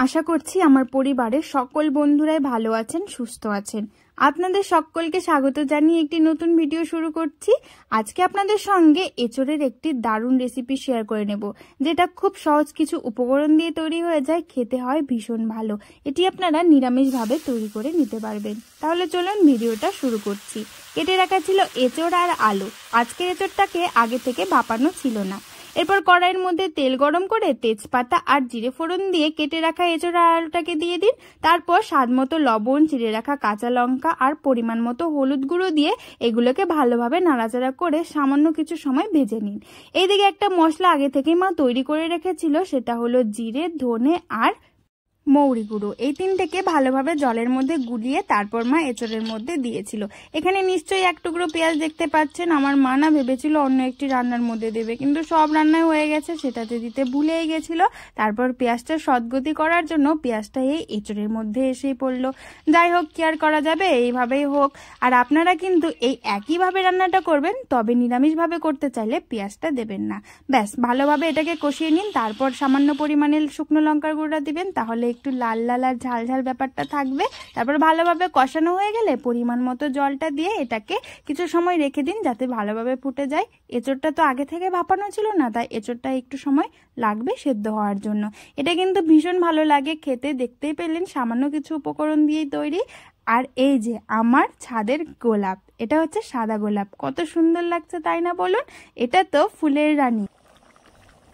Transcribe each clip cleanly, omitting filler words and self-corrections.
আশা করছি আমার পরিবারের সকল বন্ধুরাই ভালো আছেন, সুস্থ আছেন। আপনাদের সকলকে স্বাগত জানিয়ে একটি নতুন ভিডিও শুরু করছি। আজকে আপনাদের সঙ্গে এঁচোড়ের একটি দারুণ রেসিপি শেয়ার করে নেব, যেটা খুব সহজ কিছু উপকরণ দিয়ে তৈরি হয়ে যায়, খেতে হয় ভীষণ ভালো। এটি আপনারা নিরামিষভাবে তৈরি করে নিতে পারবেন। তাহলে চলুন ভিডিওটা শুরু করছি। কেটে রাখা ছিল এঁচোড় আর আলু। আজকের এঁচোড়টাকে আগে থেকে ভাপানো ছিল না। এরপর কড়াইয়ের মধ্যে তেল গরম করে তেজপাতা আর জিরে ফোড়ন দিয়ে কেটে রাখা এঁচোড় আর আলুটাকে দিয়ে দিন। তারপর স্বাদমতো লবণ, চিড়ে রাখা কাঁচা লঙ্কা আর পরিমাণ মতো হলুদ গুঁড়ো দিয়ে এগুলোকে ভালোভাবে নাড়াচাড়া করে সামান্য কিছু সময় ভেজে নিন। এইদিকে একটা মশলা আগে থেকেই মা তৈরি করে রেখেছিল, সেটা হলো জিরে, ধনে আর মৌরি গুঁড়ো। এই তিনটেকে ভালোভাবে জলের মধ্যে গুলিয়ে তারপর মা এঁচোড়ের মধ্যে দিয়েছিল। এখানে নিশ্চয়ই এক টুকরো পেঁয়াজ দেখতে পাচ্ছেন। আমার মা না ভেবেছিল অন্য একটি রান্নার মধ্যে দেবে, কিন্তু সব রান্নায় হয়ে গেছে, সেটাতে দিতে ভুলেই গেছিল। তারপর পেঁয়াজটা সদ্গতি করার জন্য পেঁয়াজটা এই এঁচোড়ের মধ্যে এসেই পড়লো। যাই হোক, কি আর করা যাবে, এইভাবেই হোক। আর আপনারা কিন্তু এই একইভাবে রান্নাটা করবেন, তবে নিরামিষভাবে করতে চাইলে পেঁয়াজটা দেবেন না। ব্যাস, ভালোভাবে এটাকে কষিয়ে নিন। তারপর সামান্য পরিমাণে শুকনো লঙ্কার গুঁড়া দিবেন, তাহলে একটু লাল লাল আর ঝাল ঝাল ব্যাপারটা থাকবে। তারপর ভালোভাবে কষানো হয়ে গেলে পরিমাণ মতো জলটা দিয়ে এটাকে কিছু সময় রেখে দিন, যাতে ভালোভাবে ফুটে যায়। এঁচোড়টা তো আগে থেকে ভাপানো ছিল না, তাই এঁচোড়টা একটু সময় লাগবে সেদ্ধ হওয়ার জন্য। এটা কিন্তু ভীষণ ভালো লাগে খেতে। দেখতেই পেলেন সামান্য কিছু উপকরণ দিয়েই তৈরি। আর এই যে আমার ছাদের গোলাপ, এটা হচ্ছে সাদা গোলাপ, কত সুন্দর লাগছে তাই না বলুন? এটা তো ফুলের রানী।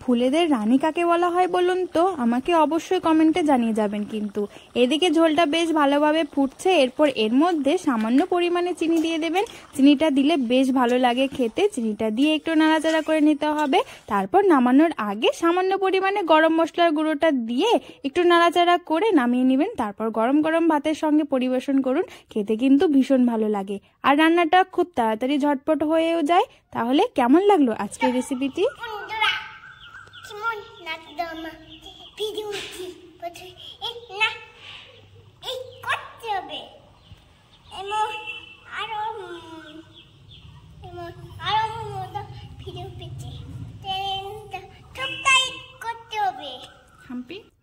ফুলেদের রানী কাকে বলা হয় বলুন তো? আমাকে অবশ্যই কমেন্টে জানিয়ে যাবেন কিন্তু। এদিকে ঝোলটা বেশ ভালোভাবে ফুটছে। এরপর এর মধ্যে সামান্য পরিমাণে চিনি দিয়ে দেবেন। চিনিটা দিলে বেশ ভালো লাগে খেতে। চিনিটা দিয়ে একটু নাড়াচাড়া করে নিতে হবে। তারপর নামানোর আগে সামান্য পরিমাণে গরম মশলার গুঁড়োটা দিয়ে একটু নাড়াচাড়া করে নামিয়ে নেবেন। তারপর গরম গরম ভাতের সঙ্গে পরিবেশন করুন। খেতে কিন্তু ভীষণ ভালো লাগে, আর রান্নাটা খুব তাড়াতাড়ি ঝটপট হয়েও যায়। তাহলে কেমন লাগলো আজকের রেসিপিটি?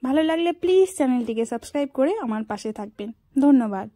ভালো লাগলে প্লিজ চ্যানেলটিকে সাবস্ক্রাইব করে আমার পাশে থাকবেন। ধন্যবাদ।